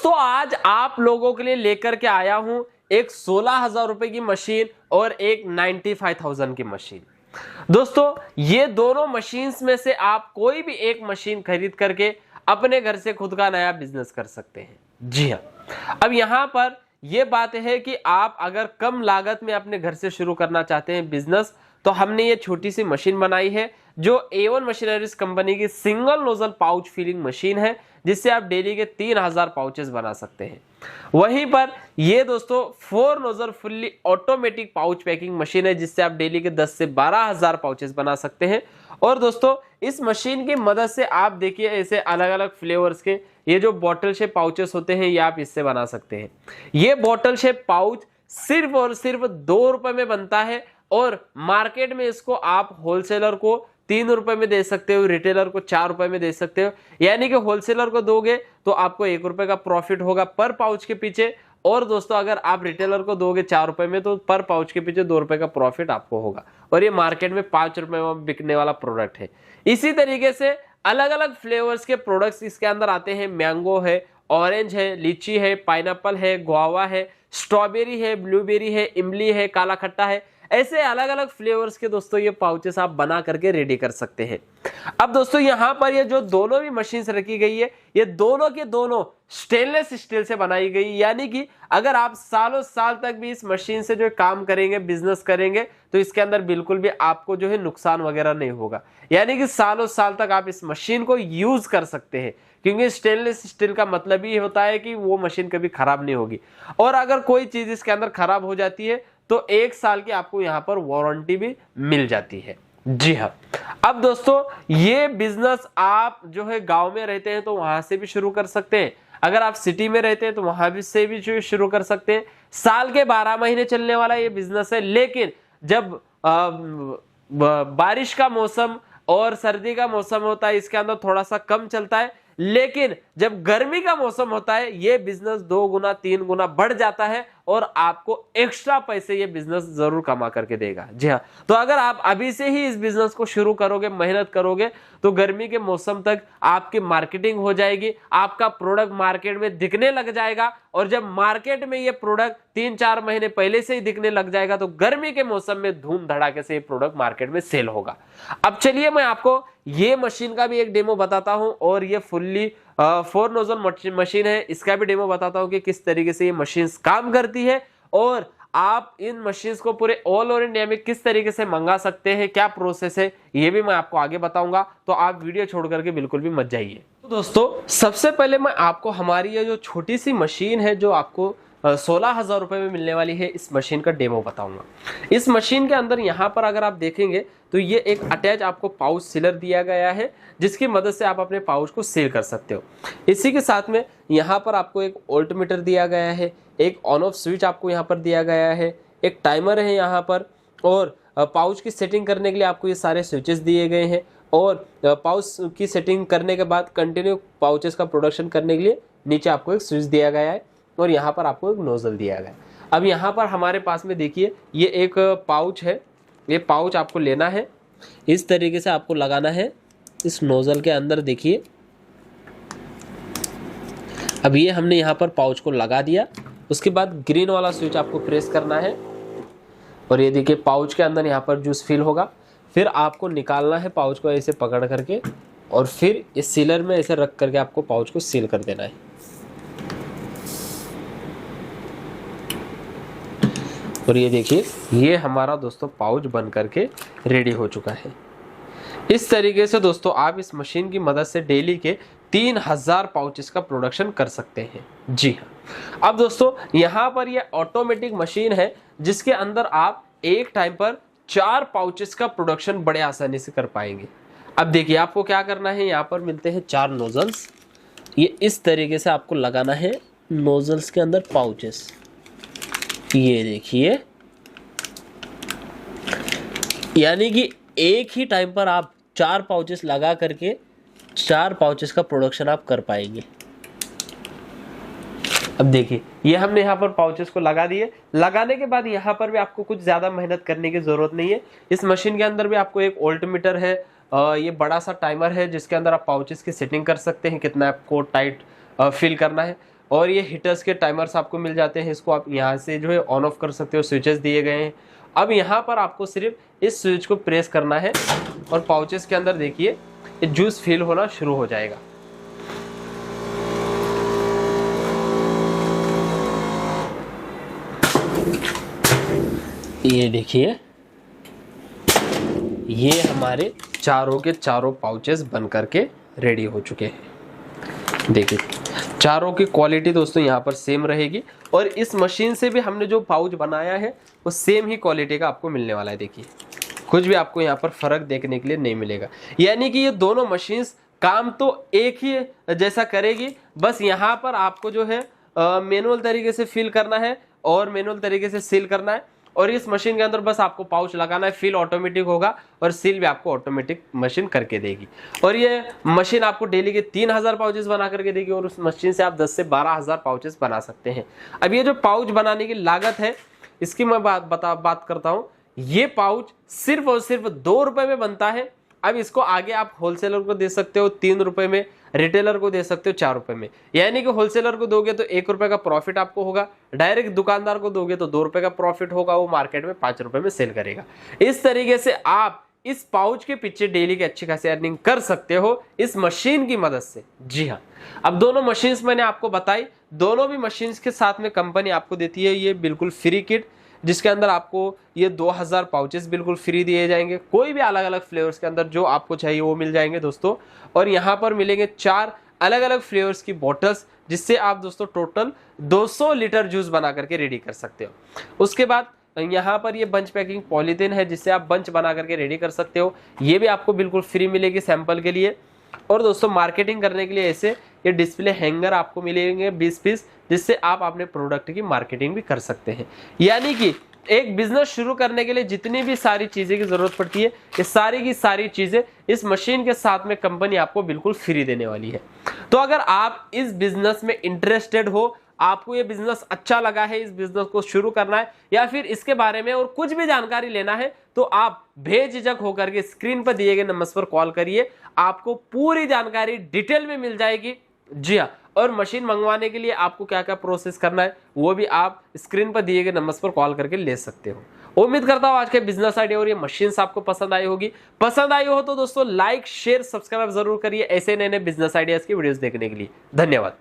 दोस्तों आज आप लोगों के लिए लेकर के आया हूं एक 16,000 रुपए की मशीन और एक 95,000 की मशीन। दोस्तों ये दोनों मशीन्स में से आप कोई भी एक मशीन खरीद करके अपने घर से खुद का नया बिजनेस कर सकते हैं। जी हाँ, अब यहां पर यह बात है कि आप अगर कम लागत में अपने घर से शुरू करना चाहते हैं बिजनेस, तो हमने ये छोटी सी मशीन बनाई है जो A1 मशीनरीज कंपनी की single nozzle pouch filling machine है, जिससे आप डेली के 3000 पाउचेस बना सकते हैं। वहीं पर ये दोस्तों 4 nozzle fully automatic pouch packing machine है, जिससे आप डेली के 10 से 12,000 पाउचेस बना सकते हैं। और दोस्तों इस मशीन की मदद से आप देखिए ऐसे अलग अलग फ्लेवर्स के ये जो बॉटल शेप पाउचेस होते हैं, ये आप इससे बना सकते हैं। ये बॉटल शेप पाउच सिर्फ और सिर्फ 2 रुपए में बनता है और मार्केट में इसको आप होलसेलर को 3 रुपए में दे सकते हो, रिटेलर को 4 रुपए में दे सकते हो। यानी कि होलसेलर को दोगे तो आपको 1 रुपए का प्रॉफिट होगा पर पाउच के पीछे, और दोस्तों अगर आप रिटेलर को दोगे 4 रुपए में तो पर पाउच के पीछे 2 रुपए का प्रॉफिट आपको होगा। और ये मार्केट में 5 रुपए में बिकने वाला प्रोडक्ट है। इसी तरीके से अलग अलग फ्लेवर्स के प्रोडक्ट्स इसके अंदर आते हैं। मैंगो है, ऑरेंज है, लीची है, पाइनएप्पल है, गुआवा है, स्ट्रॉबेरी है, ब्लूबेरी है, इमली है, काला खट्टा है। ऐसे अलग अलग फ्लेवर्स के दोस्तों ये पाउचेस आप बना करके रेडी कर सकते हैं। अब दोस्तों यहां पर ये जो दोनों भी मशीन्स रखी गई है, ये दोनों के दोनों स्टेनलेस स्टील से बनाई गई। यानी कि अगर आप सालों साल तक भी इस मशीन से जो काम करेंगे, बिजनेस करेंगे, तो इसके अंदर बिल्कुल भी आपको जो है नुकसान वगैरह नहीं होगा। यानी कि सालों साल तक आप इस मशीन को यूज कर सकते हैं, क्योंकि स्टेनलेस स्टील का मतलब ही होता है कि वो मशीन कभी खराब नहीं होगी। और अगर कोई चीज इसके अंदर खराब हो जाती है तो 1 साल की आपको यहां पर वारंटी भी मिल जाती है। जी हाँ, अब दोस्तों ये बिजनेस आप जो है गांव में रहते हैं तो वहां से भी शुरू कर सकते हैं। अगर आप सिटी में रहते हैं तो वहां भी से भी शुरू कर सकते हैं। साल के 12 महीने चलने वाला ये बिजनेस है। लेकिन जब बारिश का मौसम और सर्दी का मौसम होता है, इसके अंदर थोड़ा सा कम चलता है। लेकिन जब गर्मी का मौसम होता है, ये बिजनेस 2 गुना 3 गुना बढ़ जाता है और आपको एक्स्ट्रा पैसे ये बिजनेस जरूर कमा करके देगा। जी हाँ, तो अगर आप अभी से ही इस बिजनेस को शुरू करोगे, मेहनत करोगे, तो गर्मी के मौसम तक आपकी मार्केटिंग हो जाएगी, आपका प्रोडक्ट मार्केट में दिखने लग जाएगा। और जब मार्केट में ये प्रोडक्ट 3-4 महीने पहले से ही दिखने लग जाएगा, तो गर्मी के मौसम में धूम धड़ाके से ये प्रोडक्ट मार्केट में सेल होगा। अब चलिए मैं आपको ये मशीन का भी एक डेमो बताता हूं, और ये फुल्ली 4 नोजल मशीन है, इसका भी डेमो बताता हूं कि किस तरीके से ये मशीन काम करती है, और आप इन मशीन्स को पूरे ऑल ओवर इंडिया में किस तरीके से मंगा सकते हैं, क्या प्रोसेस है, ये भी मैं आपको आगे बताऊंगा। तो आप वीडियो छोड़ करके बिल्कुल भी मत जाइए। तो दोस्तों सबसे पहले मैं आपको हमारी ये जो छोटी सी मशीन है, जो आपको 16,000 रुपए में मिलने वाली है, इस मशीन का डेमो बताऊंगा। इस मशीन के अंदर यहाँ पर अगर आप देखेंगे तो ये एक अटैच आपको पाउच सीलर दिया गया है, जिसकी मदद से आप अपने पाउच को सील कर सकते हो। इसी के साथ में यहाँ पर आपको एक वोल्टमीटर दिया गया है, एक ऑन ऑफ स्विच आपको यहाँ पर दिया गया है, एक टाइमर है यहाँ पर, और पाउच की सेटिंग करने के लिए आपको ये सारे स्विचेस दिए गए हैं। और पाउच की सेटिंग करने के बाद कंटिन्यू पाउचेस का प्रोडक्शन करने के लिए नीचे आपको एक स्विच दिया गया है, और यहाँ पर आपको एक नोजल दिया गया है। अब यहाँ पर हमारे पास में देखिए ये एक पाउच है। ये पाउच आपको लेना है, इस तरीके से आपको लगाना है इस नोजल के अंदर। देखिए अब ये हमने यहाँ पर पाउच को लगा दिया। उसके बाद ग्रीन वाला स्विच आपको प्रेस करना है, और ये देखिए पाउच के अंदर यहाँ पर जूस फिल होगा। फिर आपको निकालना है पाउच को ऐसे पकड़ करके, और फिर इस सीलर में ऐसे रख करके आपको पाउच को सील कर देना है। और ये देखिए ये हमारा दोस्तों पाउच बन करके रेडी हो चुका है। इस तरीके से दोस्तों आप इस मशीन की मदद से डेली के 3000 पाउचेस का प्रोडक्शन कर सकते हैं। जी हाँ, अब दोस्तों यहाँ पर ये ऑटोमेटिक मशीन है, जिसके अंदर आप एक टाइम पर 4 पाउचेस का प्रोडक्शन बड़े आसानी से कर पाएंगे। अब देखिए आपको क्या करना है, यहाँ पर मिलते हैं 4 नोजल्स। ये इस तरीके से आपको लगाना है नोजल्स के अंदर पाउचेस। ये देखिए, यानी कि एक ही टाइम पर आप 4 पाउचेस लगा करके 4 पाउचेस का प्रोडक्शन आप कर पाएंगे। अब देखिए ये हमने यहाँ पर पाउचेस को लगा दिए। लगाने के बाद यहाँ पर भी आपको कुछ ज्यादा मेहनत करने की जरूरत नहीं है। इस मशीन के अंदर भी आपको एक वोल्टमीटर है, ये बड़ा सा टाइमर है, जिसके अंदर आप पाउचेस की सेटिंग कर सकते हैं, कितना आपको टाइट फिल करना है। और ये हीटर्स के टाइमर्स आपको मिल जाते हैं, इसको आप यहाँ से जो है ऑन ऑफ कर सकते हो, स्विचेस दिए गए हैं। अब यहाँ पर आपको सिर्फ इस स्विच को प्रेस करना है और पाउचेस के अंदर देखिए ये जूस फिल होना शुरू हो जाएगा। ये देखिए ये हमारे चारों के चारों पाउचेस बन करके रेडी हो चुके हैं। देखिए चारों की क्वालिटी दोस्तों यहाँ पर सेम रहेगी और इस मशीन से भी हमने जो पाउच बनाया है वो सेम ही क्वालिटी का आपको मिलने वाला है। देखिए कुछ भी आपको यहाँ पर फर्क देखने के लिए नहीं मिलेगा, यानी कि ये दोनों मशीन्स काम तो एक ही जैसा करेगी, बस यहाँ पर आपको जो है मैनुअल तरीके से फिल करना है और मैनुअल तरीके से सील करना है। और इस मशीन के अंदर बस आपको पाउच लगाना है, फिल ऑटोमेटिक होगा और सील भी आपको ऑटोमेटिक मशीन करके देगी। और ये मशीन आपको डेली के 3000 पाउचेस बना करके देगी और उस मशीन से आप 10 से 12,000 पाउचेस बना सकते हैं। अब ये जो पाउच बनाने की लागत है इसकी मैं बात करता हूँ। ये पाउच सिर्फ और सिर्फ 2 रुपए में बनता है। अब इसको आगे आप होलसेलर को दे सकते हो 3 रुपए में, रिटेलर को दे सकते हो 4 रुपए में, यानी कि होलसेलर को दोगे तो 1 रुपए का प्रॉफिट आपको होगा, डायरेक्ट दुकानदार को दोगे तो 2 रुपए का प्रॉफिट होगा, वो मार्केट में 5 रुपए में सेल करेगा। इस तरीके से आप इस पाउच के पीछे डेली की अच्छी खासी अर्निंग कर सकते हो इस मशीन की मदद से। जी हाँ, अब दोनों मशीन्स मैंने आपको बताई, दोनों भी मशीन्स के साथ में कंपनी आपको देती है ये बिल्कुल फ्री किट, जिसके अंदर आपको ये 2000 पाउचेस बिल्कुल फ्री दिए जाएंगे। कोई भी अलग अलग फ्लेवर्स के अंदर जो आपको चाहिए वो मिल जाएंगे दोस्तों। और यहाँ पर मिलेंगे 4 अलग अलग फ्लेवर्स की बॉटल्स, जिससे आप दोस्तों टोटल 200 लीटर जूस बना करके रेडी कर सकते हो। उसके बाद यहाँ पर ये बंच पैकिंग पॉलीथिन है, जिससे आप बंच बना करके रेडी कर सकते हो, ये भी आपको बिल्कुल फ्री मिलेगी सैंपल के लिए। और दोस्तों मार्केटिंग करने के लिए ऐसे ये डिस्प्ले हैंगर आपको मिलेंगे 20 पीस, जिससे आप अपने प्रोडक्ट की मार्केटिंग भी कर सकते हैं। यानी कि एक बिजनेस शुरू करने के लिए जितनी भी सारी चीजें की जरूरत पड़ती है, ये सारी की सारी चीजें इस मशीन के साथ में कंपनी आपको बिल्कुल फ्री देने वाली है। तो अगर आप इस बिजनेस में इंटरेस्टेड हो, आपको ये बिजनेस अच्छा लगा है, इस बिजनेस को शुरू करना है या फिर इसके बारे में और कुछ भी जानकारी लेना है, तो आप बेझिझक होकर के स्क्रीन पर दिए गए नंबर पर कॉल करिए, आपको पूरी जानकारी डिटेल में मिल जाएगी। जी हाँ, और मशीन मंगवाने के लिए आपको क्या क्या प्रोसेस करना है वो भी आप स्क्रीन पर दिए गए नंबर्स पर कॉल करके ले सकते हो। उम्मीद करता हूं आज के बिजनेस आइडिया और ये मशीन्स आपको पसंद आई होगी। पसंद आई हो तो दोस्तों लाइक शेयर सब्सक्राइब जरूर करिए ऐसे नए नए बिजनेस आइडियाज की वीडियोस देखने के लिए। धन्यवाद।